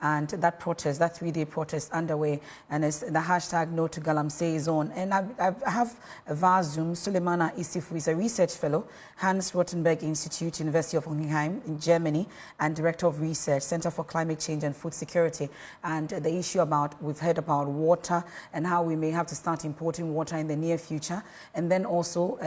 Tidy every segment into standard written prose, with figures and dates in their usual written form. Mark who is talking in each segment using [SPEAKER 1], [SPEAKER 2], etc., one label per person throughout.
[SPEAKER 1] and that protest, that 3-day protest underway, and it's the hashtag No to Galamsey is on. And I have via Zoom Suleimana Isifu is a research fellow, Hans Rothenberg Institute, University of Hohenheim in Germany, and Director of Research, Center for Climate Change and Food Security. And the issue about, we've heard about water and how we may have to start importing water in the near future. And then also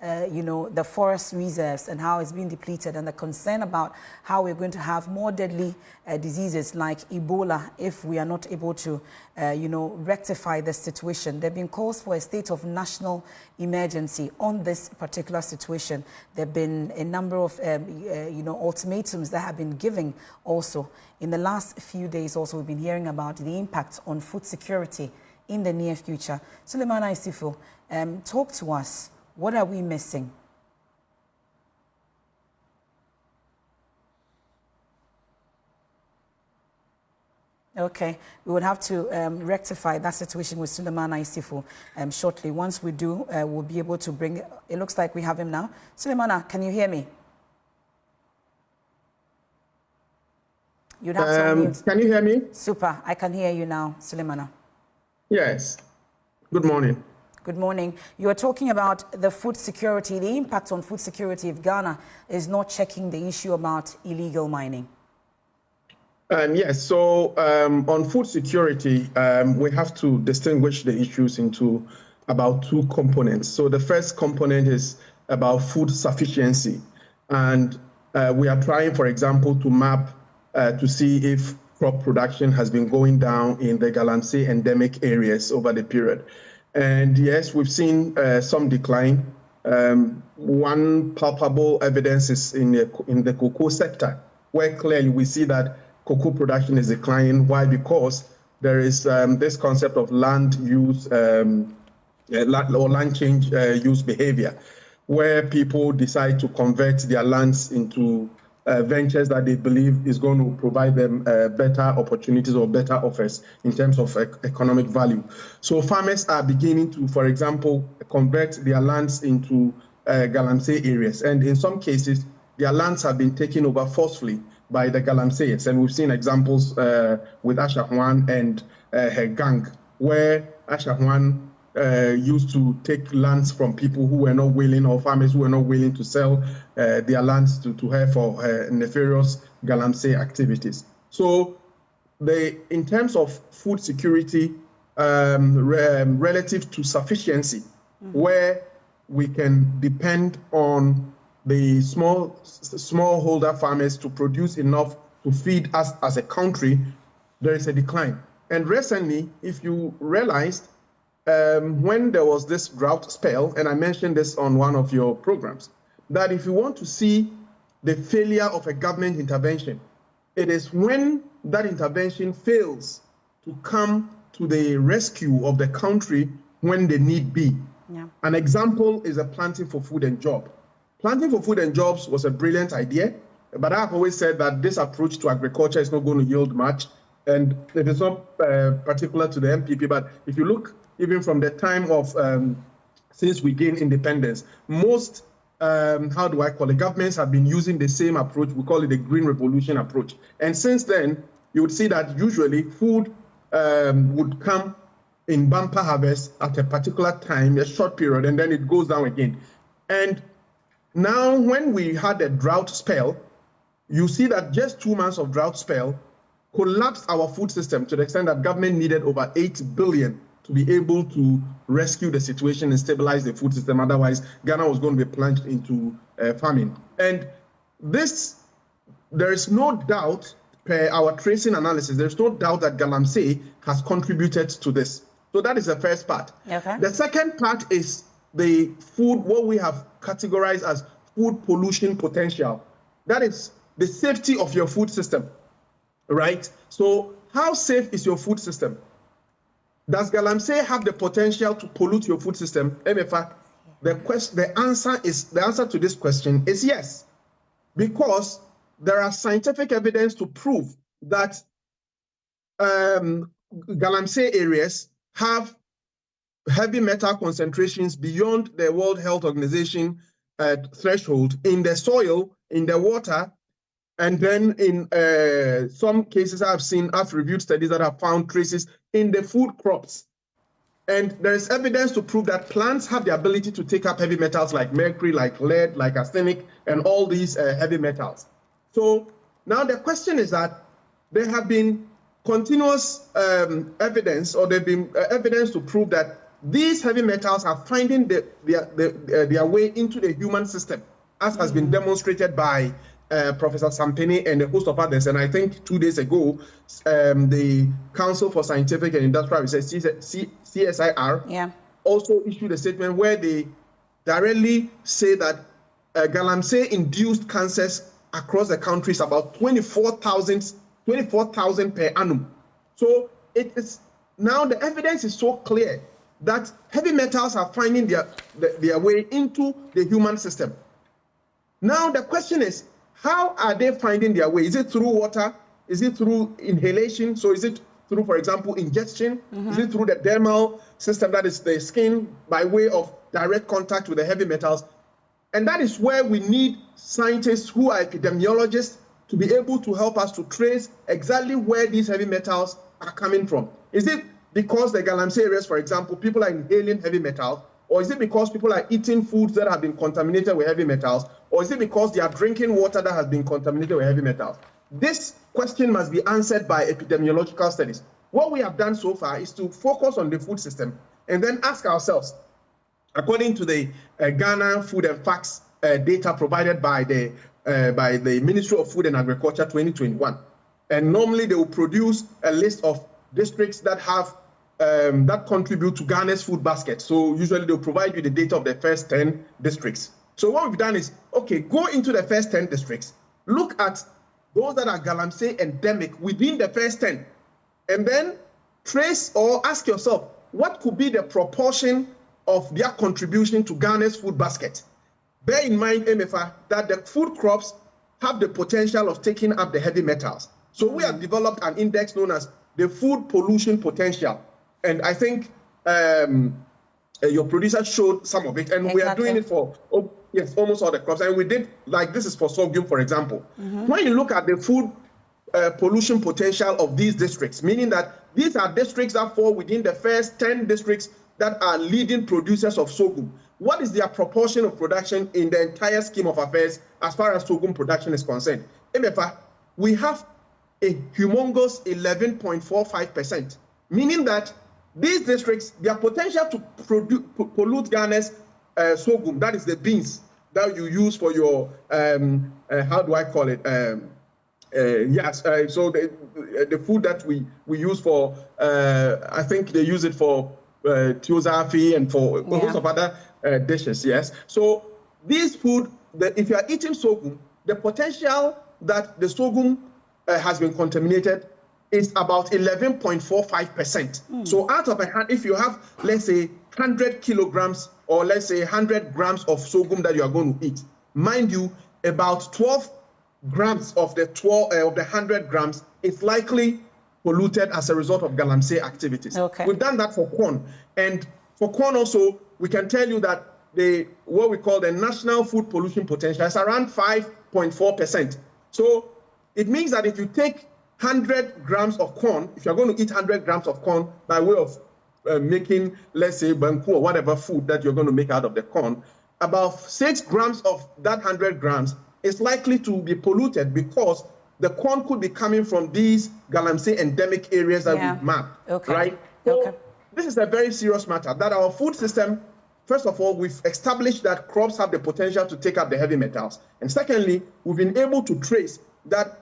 [SPEAKER 1] the forest reserves and how it's being depleted, and the concern about how we're going to have more deadly diseases like Ebola if we are not able to, rectify the situation. There have been calls for a state of national emergency on this particular situation. There have been a number of, ultimatums that have been given also. In the last few days also, we've been hearing about the impact on food security in the near future. Suleimana Isifu, talk to us. What are we missing? Okay, we would have to rectify that situation with Suleimana Isifu shortly. Once we do, we'll be able to bring, it looks like we have him now. Suleimana, can you hear me? You'd have to unmute.
[SPEAKER 2] Can you hear me?
[SPEAKER 1] Super, I can hear you now, Suleimana.
[SPEAKER 2] Yes, good morning.
[SPEAKER 1] Good morning. You are talking about the food security, the impact on food security if Ghana is not checking the issue about illegal mining.
[SPEAKER 2] Yes, so on food security, we have to distinguish the issues into about two components. So the first component is about food sufficiency. And we are trying, for example, to map to see if crop production has been going down in the Galamsey endemic areas over the period. And yes, we've seen some decline. One palpable evidence is in the cocoa sector, where clearly we see that cocoa production is declining. Why? Because there is this concept of land use or land change use behavior, where people decide to convert their lands into ventures that they believe is going to provide them better opportunities or better offers in terms of economic value. So farmers are beginning to, for example, convert their lands into Galamsey areas. And in some cases, their lands have been taken over forcefully by the Galamseyers. And we've seen examples with Asha Juan and her gang, where Asha Juan used to take lands from people who were not willing, or farmers who were not willing to sell their lands to her for her nefarious Galamsey activities. So in terms of food security relative to sufficiency, where we can depend on the smallholder farmers to produce enough to feed us as a country, there is a decline. And recently, if you realized, when there was this drought spell, and I mentioned this on one of your programs, that if you want to see the failure of a government intervention, it is when that intervention fails to come to the rescue of the country when the need be. Yeah. An example is a planting for food and job. Planting for food and jobs was a brilliant idea, but I've always said that this approach to agriculture is not going to yield much, and it is not particular to the MPP, but if you look even from the time of since we gained independence, most governments have been using the same approach. We call it the Green Revolution approach. And since then, you would see that usually food would come in bumper harvest at a particular time, a short period, and then it goes down again. And now when we had a drought spell, you see that just 2 months of drought spell collapsed our food system to the extent that government needed over 8 billion to be able to rescue the situation and stabilize the food system. Otherwise, Ghana was going to be plunged into famine. And this, there is no doubt, per our tracing analysis, there's no doubt that Galamsey has contributed to this. So that is the first part. Okay. The second part is the food, what we have categorized as food pollution potential. That is the safety of your food system, right? So how safe is your food system? Does Galamsey have the potential to pollute your food system? MFA, the answer to this question is yes, because there are scientific evidence to prove that Galamsey areas have heavy metal concentrations beyond the World Health Organization threshold in the soil, in the water, And then in some cases I've reviewed studies that have found traces in the food crops. And there is evidence to prove that plants have the ability to take up heavy metals like mercury, like lead, like arsenic, and all these heavy metals. So now the question is that there have been continuous evidence, or there have been evidence to prove that these heavy metals are finding their way into the human system, as has been demonstrated by Professor Sampeni and a host of others. And I think 2 days ago, the Council for Scientific and Industrial Research, CSIR, also issued a statement where they directly say that Galamsey induced cancers across the country is about 24,000 per annum. So it is now, the evidence is so clear that heavy metals are finding their way into the human system. Now the question is, how are they finding their way? Is it through water? Is it through inhalation? So is it through, for example, ingestion? Is it through the dermal system, that is the skin, by way of direct contact with the heavy metals? And that is where we need scientists who are epidemiologists to be able to help us to trace exactly where these heavy metals are coming from. Is it because the Galamsey areas, for example, people are inhaling heavy metals? Or is it because people are eating foods that have been contaminated with heavy metals? Or is it because they are drinking water that has been contaminated with heavy metals? This question must be answered by epidemiological studies. What we have done so far is to focus on the food system and then ask ourselves, according to the Ghana Food and Facts data provided by the Ministry of Food and Agriculture 2021, and normally they will produce a list of districts that have that contribute to Ghana's food basket. So usually they'll provide you the data of the first 10 districts. So what we've done is, okay, go into the first 10 districts, look at those that are Galamsey endemic within the first 10, and then trace or ask yourself, what could be the proportion of their contribution to Ghana's food basket? Bear in mind, MFA, that the food crops have the potential of taking up the heavy metals. So we have developed an index known as the food pollution potential. And I think your producer showed some of it, and we are doing it for almost all the crops. And we did, like, this is for sorghum, for example. When you look at the food pollution potential of these districts, meaning that these are districts that fall within the first 10 districts that are leading producers of sorghum. What is their proportion of production in the entire scheme of affairs as far as sorghum production is concerned? MFA, we have a humongous 11.45%, meaning that these districts, their potential to pollute Ghana's sorghum, that is the beans that you use for your, how do I call it? So the food that we use for, I think they use it for tiozafi and for a host of other dishes, yes. So these food, if you are eating sorghum, the potential that the sorghum has been contaminated is about 11.45%. So out of if you have, let's say, 100 kilograms or let's say 100 grams of sorghum that you are going to eat, mind you, about 12 grams of the 100 grams is likely polluted as a result of Galamsey activities. Okay. We've done that for corn, and for corn also, we can tell you that what we call the national food pollution potential is around 5.4%. So it means that if you take 100 grams of corn, if you're going to eat 100 grams of corn by way of making, let's say, banku or whatever food that you're going to make out of the corn, about 6 grams of that 100 grams is likely to be polluted because the corn could be coming from these Galamsey endemic areas that we've mapped, right? So this is a very serious matter, that our food system, first of all, we've established that crops have the potential to take up the heavy metals. And secondly, we've been able to trace that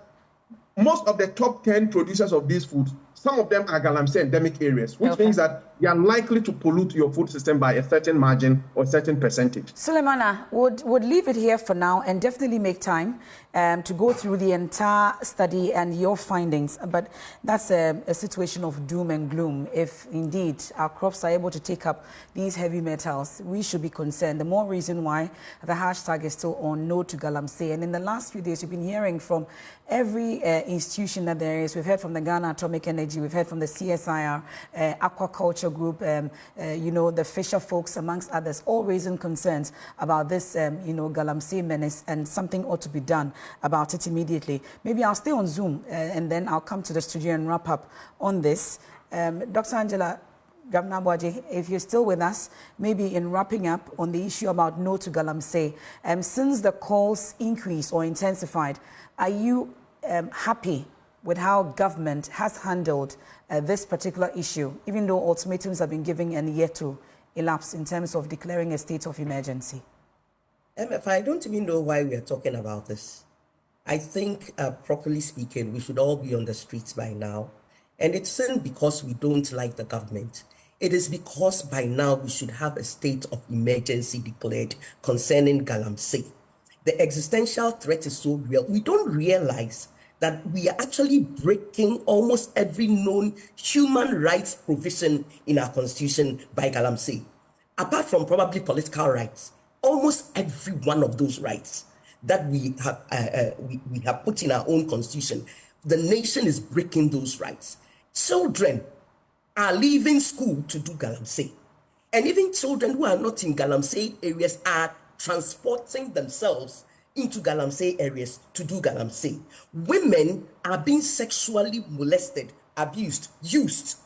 [SPEAKER 2] most of the top 10 producers of these foods, some of them are Galamsey endemic areas, which means that they are likely to pollute your food system by a certain margin or a certain percentage.
[SPEAKER 1] Sulemana, would leave it here for now and definitely make time to go through the entire study and your findings. But that's a situation of doom and gloom. If indeed our crops are able to take up these heavy metals, we should be concerned. The more reason why the hashtag is still on No to Galamsey. And in the last few days, we've been hearing from every institution that there is. We've heard from the Ghana Atomic Energy Energy. We've heard from the CSIR, Aquaculture Group, the fisher folks, amongst others, all raising concerns about this, Galamsey menace, and something ought to be done about it immediately. Maybe I'll stay on Zoom and then I'll come to the studio and wrap up on this. Dr. Angela Gabnabwaje, if you're still with us, maybe in wrapping up on the issue about no to Galamsey, since the calls increased or intensified, are you happy with how government has handled this particular issue, even though ultimatums have been given and yet to elapse in terms of declaring a state of emergency?
[SPEAKER 3] MF, I don't even know why we are talking about this. I think, properly speaking, we should all be on the streets by now. And it isn't because we don't like the government. It is because by now we should have a state of emergency declared concerning Galamsey. The existential threat is so real. We don't realize that we are actually breaking almost every known human rights provision in our constitution by Galamsey. Apart from probably political rights, almost every one of those rights that we have put in our own constitution, the nation is breaking those rights. Children are leaving school to do Galamsey. And even children who are not in Galamsey areas are transporting themselves into Galamsey areas to do Galamsey. Women are being sexually molested, abused, used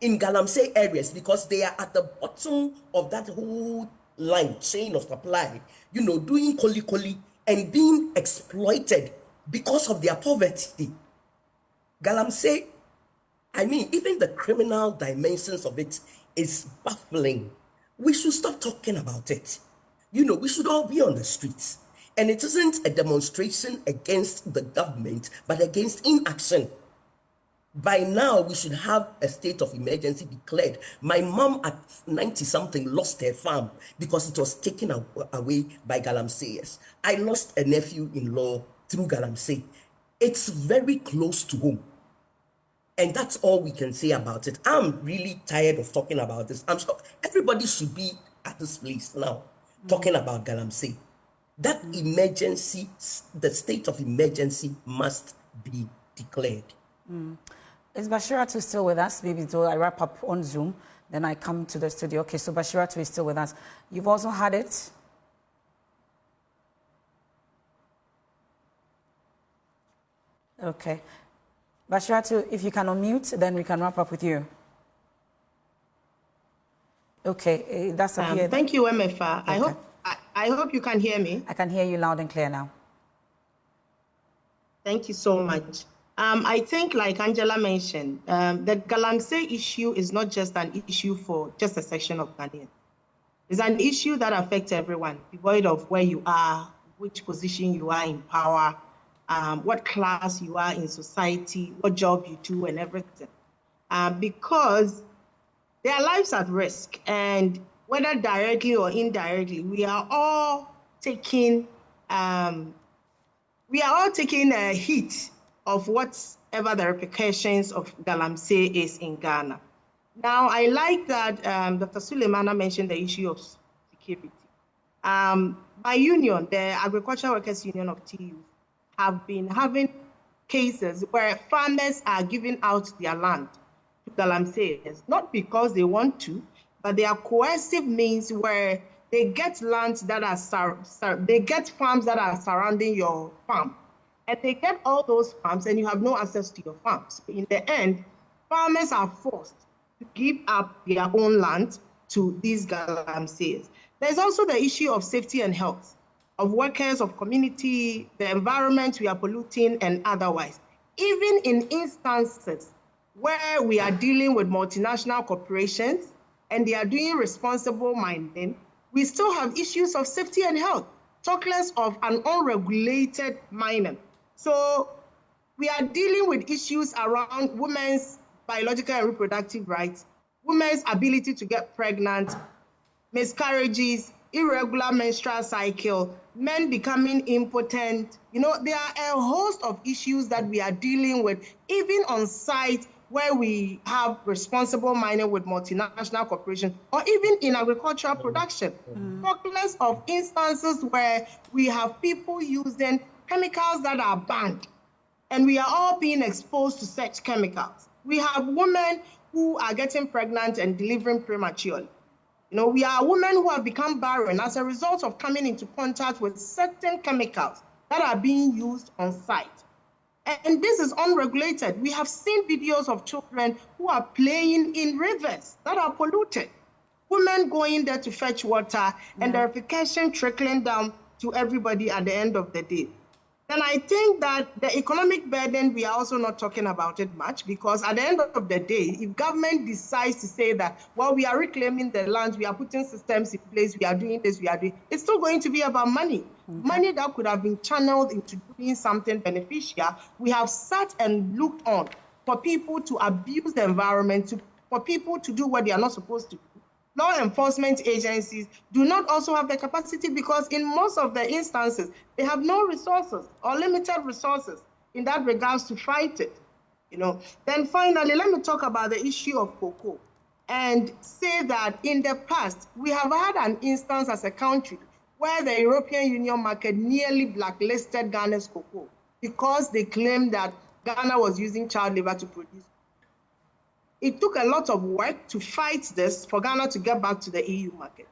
[SPEAKER 3] in Galamsey areas because they are at the bottom of that whole line, chain of supply, doing koli and being exploited because of their poverty. Galamsey, even the criminal dimensions of it is baffling. We should stop talking about it. We should all be on the streets. And it isn't a demonstration against the government, but against inaction. By now, we should have a state of emergency declared. My mom at 90-something lost her farm because it was taken away by Galamseyers. I lost a nephew-in-law through Galamsey. It's very close to home. And that's all we can say about it. I'm really tired of talking about this. I'm sure everybody should be at this place now talking about Galamsey. That emergency, the state of emergency must be declared.
[SPEAKER 1] Is Bashiratu still with us? Maybe so I wrap up on Zoom, then I come to the studio. Okay, so Bashiratu is still with us. You've also had it? Okay. Bashiratu, if you can unmute, then we can wrap up with you. Okay, that's appeared.
[SPEAKER 4] Thank you, MFA.
[SPEAKER 1] Okay.
[SPEAKER 4] I hope you can hear me.
[SPEAKER 1] I can hear you loud and clear now.
[SPEAKER 4] Thank you so much. I think, like Angela mentioned, the Galamsey issue is not just an issue for just a section of Ghanaians. It's an issue that affects everyone, devoid of where you are, which position you are in power, what class you are in society, what job you do, and everything. Because their lives at risk, and whether directly or indirectly, we are all taking a hit of whatever the repercussions of Galamsey is in Ghana. Now, I like that Dr. Sulemana mentioned the issue of security. My union, the Agricultural Workers Union of TU, have been having cases where farmers are giving out their land to Galamseyers, not because they want to, but they are coercive means where they get lands that are they get farms that are surrounding your farm, and they get all those farms, and you have no access to your farms. In the end, farmers are forced to give up their own land to these Galamseyers. There's also the issue of safety and health of workers, of community, the environment we are polluting, and otherwise. Even in instances where we are dealing with multinational corporations and they are doing responsible mining, we still have issues of safety and health, talk less of an unregulated mining. So we are dealing with issues around women's biological and reproductive rights, women's ability to get pregnant, miscarriages, irregular menstrual cycle, men becoming impotent. There are a host of issues that we are dealing with, even on site where we have responsible mining with multinational corporations, or even in agricultural production. Talk less of instances where we have people using chemicals that are banned and we are all being exposed to such chemicals. We have women who are getting pregnant and delivering prematurely. We are women who have become barren as a result of coming into contact with certain chemicals that are being used on site. And this is unregulated. We have seen videos of children who are playing in rivers that are polluted. Women going there to fetch water, and the repercussion trickling down to everybody at the end of the day. Then I think that the economic burden, we are also not talking about it much, because at the end of the day, if government decides to say that, well, we are reclaiming the land, we are putting systems in place, we are doing this, it's still going to be about money. Money that could have been channeled into doing something beneficial. We have sat and looked on for people to abuse the environment, for people to do what they are not supposed to do. Law enforcement agencies do not also have the capacity, because in most of the instances, they have no resources or limited resources in that regards to fight it. Then finally, let me talk about the issue of cocoa and say that in the past, we have had an instance as a country where the European Union market nearly blacklisted Ghana's cocoa because they claimed that Ghana was using child labor to produce. It took a lot of work to fight this for Ghana to get back to the EU market.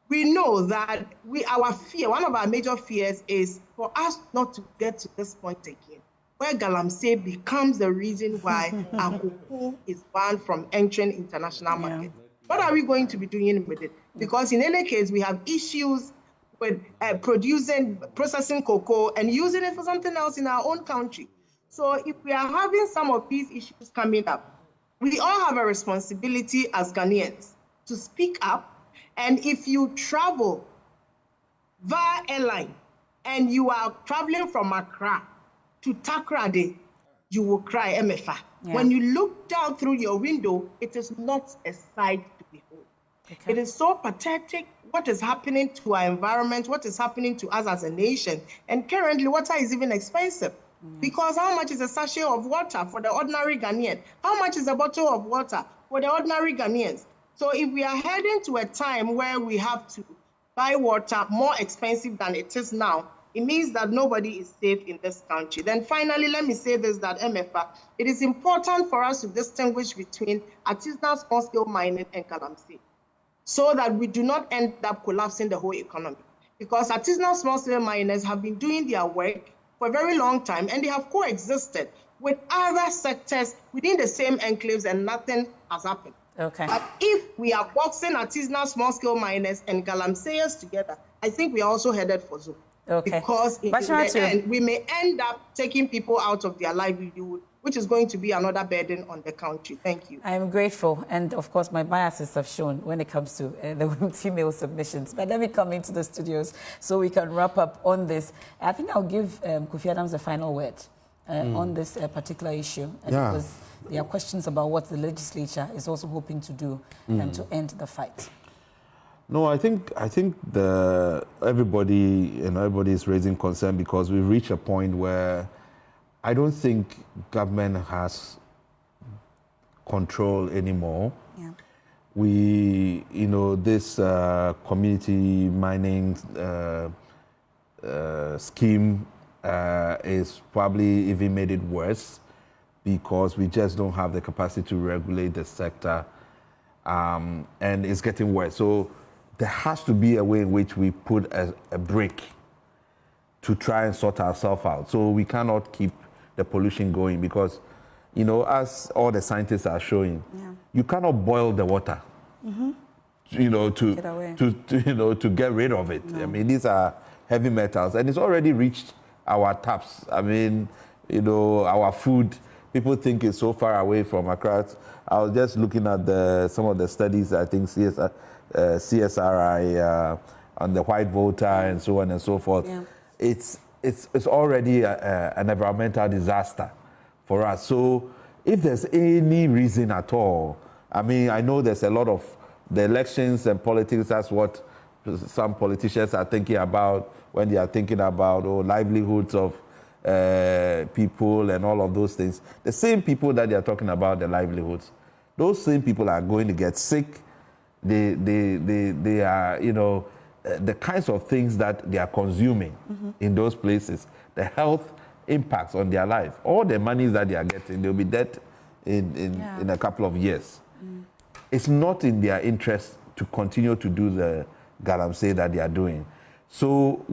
[SPEAKER 4] We know that our fear, one of our major fears, is for us not to get to this point again, where Galamsey becomes the reason why our cocoa is banned from entering international market. What are we going to be doing with it? Because in any case, we have issues with processing cocoa and using it for something else in our own country. So if we are having some of these issues coming up, we all have a responsibility as Ghanaians to speak up. And if you travel via airline and you are traveling from Accra to Takoradi, you will cry, MFA. Yeah. When you look down through your window, it is not a sight to behold. Okay. It is so pathetic what is happening to our environment, what is happening to us as a nation. And currently, water is even expensive. Because how much is a sachet of water for the ordinary Ghanaian? How much is a bottle of water for the ordinary Ghanaians? So if we are heading to a time where we have to buy water more expensive than it is now, it means that nobody is safe in this country. Then finally, let me say this, that MFA, it is important for us to distinguish between artisanal small-scale mining and Galamsey, so that we do not end up collapsing the whole economy. Because artisanal small-scale miners have been doing their work for a very long time, and they have coexisted with other sectors within the same enclaves, and nothing has happened.
[SPEAKER 1] Okay.
[SPEAKER 4] But if we are boxing artisanal small-scale miners and Galamseyers together, I think we are also headed for Zoom.
[SPEAKER 1] Okay.
[SPEAKER 4] Because in the end, we may end up taking people out of their livelihood, which is going to be another burden on the country. Thank you.
[SPEAKER 1] I'm grateful. And of course, my biases have shown when it comes to the female submissions. But let me come into the studios so we can wrap up on this. I think I'll give Kofi Adams the final word on this particular issue. Because there are questions about what the legislature is also hoping to do to end the fight.
[SPEAKER 5] No, I think everybody is raising concern because we've reached a point where I don't think government has control anymore. Yeah. This community mining scheme is probably even made it worse because we just don't have the capacity to regulate the sector, and it's getting worse. So there has to be a way in which we put a break to try and sort ourselves out. So we cannot keep the pollution going because, as all the scientists are showing, you cannot boil the water, to get rid of it. No. I mean, these are heavy metals, and it's already reached our taps. I mean, our food. People think it's so far away from Accra. I was just looking at some of the studies. I think CSRI on the white voter and so on and so forth. Yeah. It's already an environmental disaster for us. So if there's any reason at all, I mean, I know there's a lot of the elections and politics. That's what some politicians are thinking about when they are thinking about livelihoods of people and all of those things. The same people that they are talking about the livelihoods, those same people are going to get sick. They are, the kinds of things that they are consuming in those places, the health impacts on their life. All the monies that they are getting, they'll be dead in a couple of years. It's not in their interest to continue to do the Galamsey that they are doing. So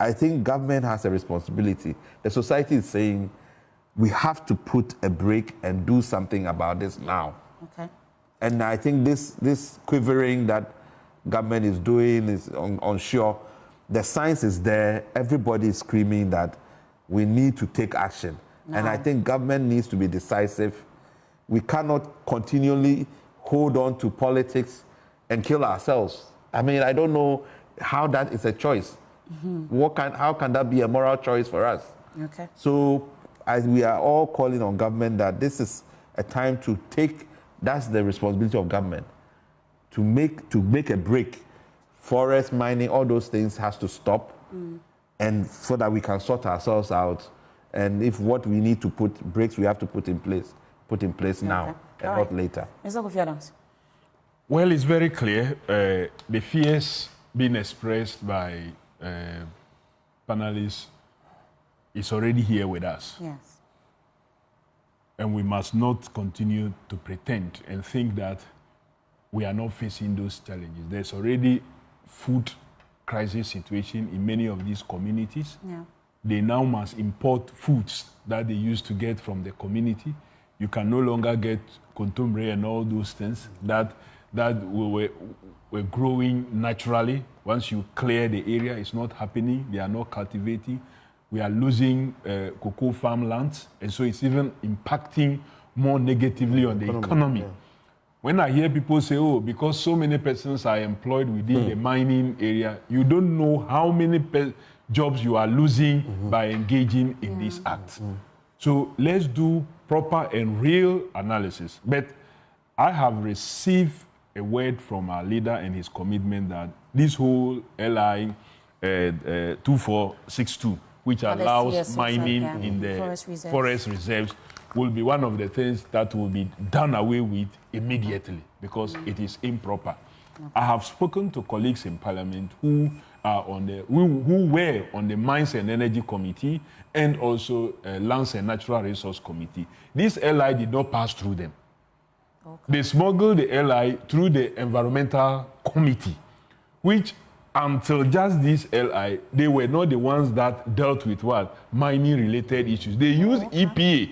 [SPEAKER 5] I think government has a responsibility. The society is saying we have to put a break and do something about this now.
[SPEAKER 1] Okay.
[SPEAKER 5] And I think this quivering that government is doing is unsure. The science is there. Everybody is screaming that we need to take action. No. And I think government needs to be decisive. We cannot continually hold on to politics and kill ourselves. I mean, I don't know how that is a choice. How can that be a moral choice for us?
[SPEAKER 1] Okay.
[SPEAKER 5] So we are all calling on government that this is a time to take, that's the responsibility of government, to make a break. Forest mining, all those things has to stop, and so that we can sort ourselves out. And if what we need to put breaks, we have to put in place now and not later.
[SPEAKER 1] Mr. Kofi Adams.
[SPEAKER 6] Well, it's very clear. The fears being expressed by panelists is already here with us.
[SPEAKER 1] Yes.
[SPEAKER 6] And we must not continue to pretend and think that we are not facing those challenges. There's already food crisis situation in many of these communities.
[SPEAKER 1] Yeah.
[SPEAKER 6] They now must import foods that they used to get from the community. You can no longer get contumely and all those things that were growing naturally. Once you clear the area, it's not happening. They are not cultivating. We are losing cocoa farmlands, and so it's even impacting more negatively on the economy. Yeah. When I hear people say, oh, because so many persons are employed within the mining area, you don't know how many jobs you are losing by engaging in this act. So let's do proper and real analysis. But I have received a word from our leader and his commitment that this whole LI 2462, which allows mining in the forest reserves, will be one of the things that will be done away with immediately because it is improper. I have spoken to colleagues in Parliament who were on the Mines and Energy Committee and also Lands and Natural Resource Committee. This LI did not pass through them. Okay. They smuggled the LI through the Environmental Committee, which until just this LI, they were not the ones that dealt with what? Mining-related issues. They used EPA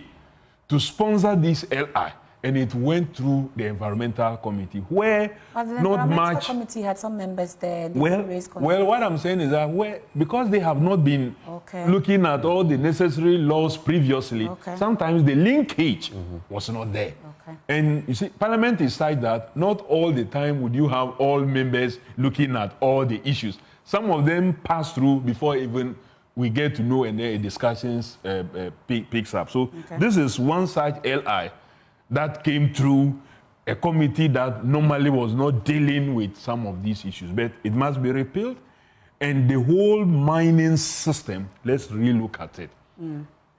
[SPEAKER 6] to sponsor this LI, and it went through the Environmental Committee, where
[SPEAKER 1] but the
[SPEAKER 6] not
[SPEAKER 1] Environmental
[SPEAKER 6] much...
[SPEAKER 1] Committee had some members there.
[SPEAKER 6] Well, what I'm saying is that because they have not been looking at all the necessary laws previously, sometimes the linkage was not there. And you see, Parliament is like that. Not all the time would you have all members looking at all the issues. Some of them pass through before even we get to know and the discussions picks up. So this is one such LI that came through a committee that normally was not dealing with some of these issues. But it must be repealed. And the whole mining system, let's relook at it.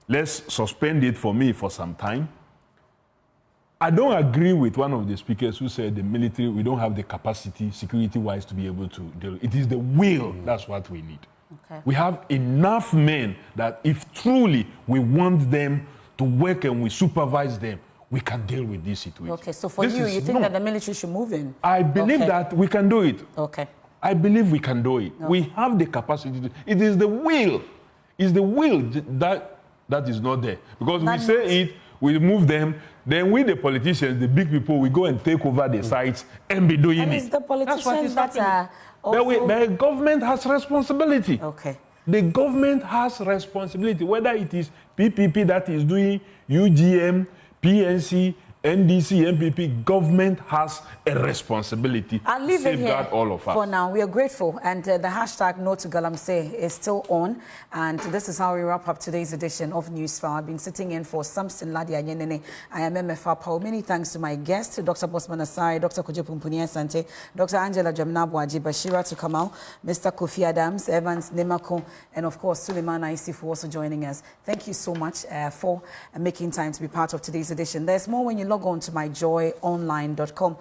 [SPEAKER 6] Let's suspend it for some time. I don't agree with one of the speakers who said the military, we don't have the capacity, security-wise, to be able to deal. It is the will, that's what we need. We have enough men that if truly we want them to work and we supervise them, we can deal with this situation.
[SPEAKER 1] Okay, so for you think that the military should move in?
[SPEAKER 6] I believe that we can do it.
[SPEAKER 1] Okay.
[SPEAKER 6] I believe we can do it. Okay. We have the capacity. It is the will. It's the will that is not there. Because we say it, we move them, then we, the politicians, the big people, we go and take over the sites and be doing it.
[SPEAKER 1] It's the politicians that are
[SPEAKER 6] also... The government has responsibility.
[SPEAKER 1] Okay.
[SPEAKER 6] The government has responsibility, whether it is PPP that is doing UGM, PNC, NDC, MPP, government has a responsibility to safeguard all of us.
[SPEAKER 1] For now, we are grateful, and the hashtag No to Galamsey is still on, and this is how we wrap up today's edition of Newsfile. I've been sitting in for Samson Ladia Yenene. I am MFA Paul. Many thanks to my guests, Dr. Bosman Asai, Dr. Kujepumpuni Asante, Dr. Angela Jamnabwaji, Bashira Tukamau, Mr. Kofi Adams, Evans Nemako, and of course, Suleimana Isifu also joining us. Thank you so much for making time to be part of today's edition. There's more when you log on to myjoyonline.com.